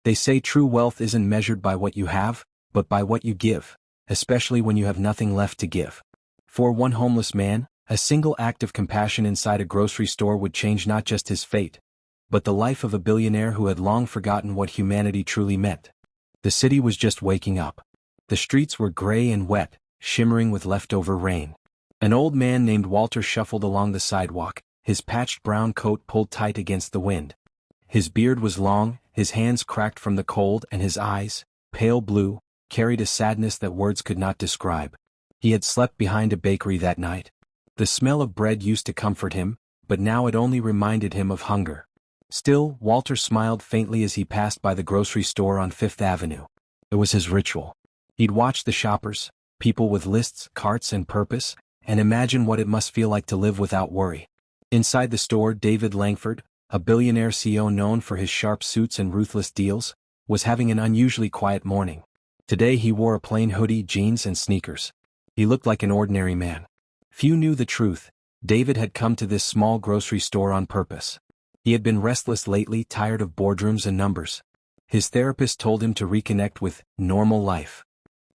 They say true wealth isn't measured by what you have, but by what you give, especially when you have nothing left to give. For one homeless man, a single act of compassion inside a grocery store would change not just his fate, but the life of a billionaire who had long forgotten what humanity truly meant. The city was just waking up. The streets were gray and wet, shimmering with leftover rain. An old man named Walter shuffled along the sidewalk, his patched brown coat pulled tight against the wind. His beard was long, his hands cracked from the cold, and his eyes, pale blue, carried a sadness that words could not describe. He had slept behind a bakery that night. The smell of bread used to comfort him, but now it only reminded him of hunger. Still, Walter smiled faintly as he passed by the grocery store on Fifth Avenue. It was his ritual. He'd watch the shoppers, people with lists, carts, and purpose, and imagine what it must feel like to live without worry. Inside the store, David Langford, a billionaire CEO known for his sharp suits and ruthless deals, was having an unusually quiet morning. Today he wore a plain hoodie, jeans, and sneakers. He looked like an ordinary man. Few knew the truth. David had come to this small grocery store on purpose. He had been restless lately, tired of boardrooms and numbers. His therapist told him to reconnect with normal life.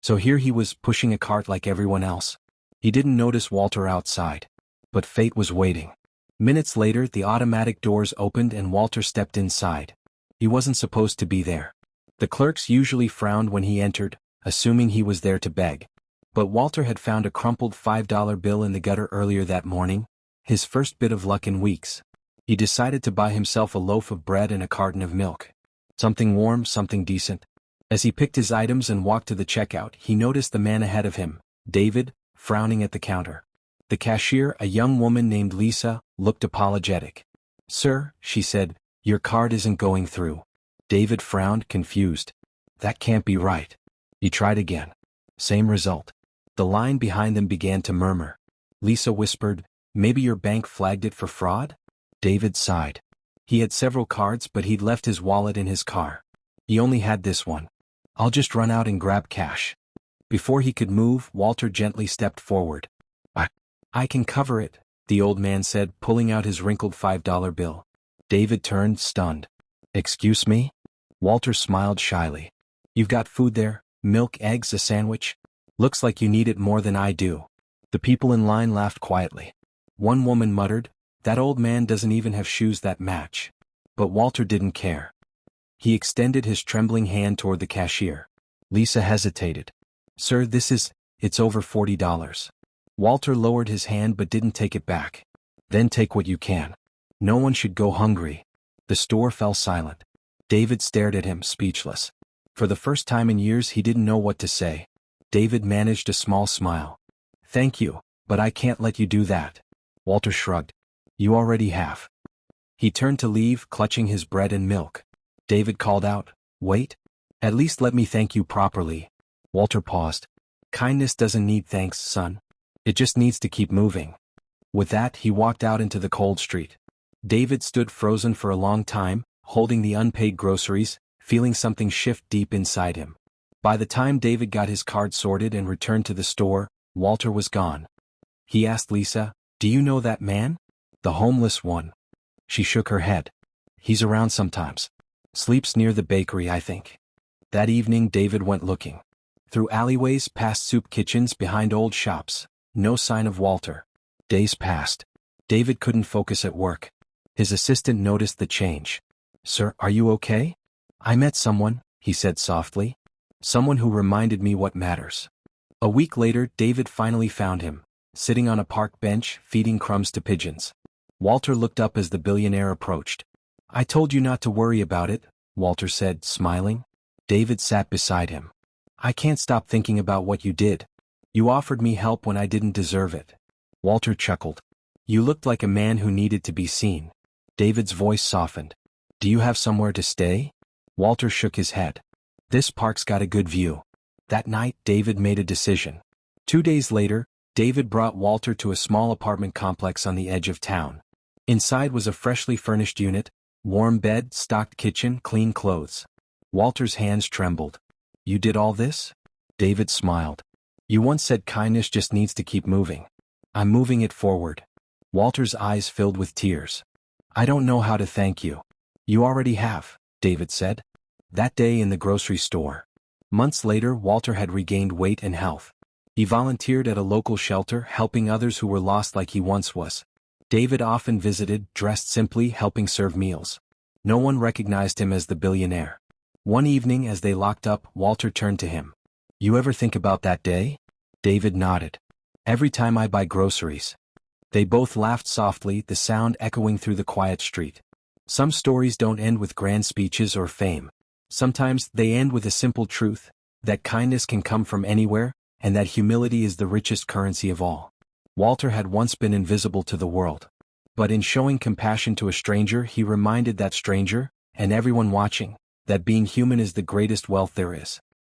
So here he was, pushing a cart like everyone else. He didn't notice Walter outside. But fate was waiting. Minutes later, the automatic doors opened and Walter stepped inside. He wasn't supposed to be there. The clerks usually frowned when he entered, assuming he was there to beg. But Walter had found a crumpled $5 bill in the gutter earlier that morning, his first bit of luck in weeks. He decided to buy himself a loaf of bread and a carton of milk. Something warm, something decent. As he picked his items and walked to the checkout, he noticed the man ahead of him, David, frowning at the counter. The cashier, a young woman named Lisa, looked apologetic. "Sir," she said, "your card isn't going through." David frowned, confused. That can't be right. He tried again. Same result. The line behind them began to murmur. Lisa whispered, "Maybe your bank flagged it for fraud?" David sighed. He had several cards, but he'd left his wallet in his car. He only had this one. "I'll just run out and grab cash." Before he could move, Walter gently stepped forward. I can cover it," the old man said, pulling out his wrinkled $5 bill. David turned, stunned. "Excuse me?" Walter smiled shyly. "You've got food there, milk, eggs, a sandwich? Looks like you need it more than I do." The people in line laughed quietly. One woman muttered, "That old man doesn't even have shoes that match." But Walter didn't care. He extended his trembling hand toward the cashier. Lisa hesitated. "Sir, it's over $40. Walter lowered his hand but didn't take it back. "Then take what you can. No one should go hungry." The store fell silent. David stared at him, speechless. For the first time in years he didn't know what to say. David managed a small smile. "Thank you, but I can't let you do that." Walter shrugged. "You already have." He turned to leave, clutching his bread and milk. David called out, "Wait. At least let me thank you properly." Walter paused. "Kindness doesn't need thanks, son. It just needs to keep moving." With that, he walked out into the cold street. David stood frozen for a long time, holding the unpaid groceries, feeling something shift deep inside him. By the time David got his card sorted and returned to the store, Walter was gone. He asked Lisa, "Do you know that man? The homeless one?" She shook her head. "He's around sometimes. Sleeps near the bakery, I think." That evening David went looking. Through alleyways, past soup kitchens, behind old shops. No sign of Walter. Days passed. David couldn't focus at work. His assistant noticed the change. "Sir, are you okay?" "I met someone," he said softly. "Someone who reminded me what matters." A week later, David finally found him, sitting on a park bench, feeding crumbs to pigeons. Walter looked up as the billionaire approached. "I told you not to worry about it," Walter said, smiling. David sat beside him. "I can't stop thinking about what you did. You offered me help when I didn't deserve it." Walter chuckled. "You looked like a man who needed to be seen." David's voice softened. "Do you have somewhere to stay?" Walter shook his head. "This park's got a good view." That night, David made a decision. 2 days later, David brought Walter to a small apartment complex on the edge of town. Inside was a freshly furnished unit, warm bed, stocked kitchen, clean clothes. Walter's hands trembled. "You did all this?" David smiled. "You once said kindness just needs to keep moving. I'm moving it forward." Walter's eyes filled with tears. "I don't know how to thank you." "You already have," David said. That day in the grocery store. Months later, Walter had regained weight and health. He volunteered at a local shelter, helping others who were lost like he once was. David often visited, dressed simply, helping serve meals. No one recognized him as the billionaire. One evening as they locked up, Walter turned to him. "You ever think about that day?" David nodded. "Every time I buy groceries." They both laughed softly, the sound echoing through the quiet street. Some stories don't end with grand speeches or fame. Sometimes they end with a simple truth, that kindness can come from anywhere, and that humility is the richest currency of all. Walter had once been invisible to the world. But in showing compassion to a stranger, he reminded that stranger, and everyone watching, that being human is the greatest wealth there is.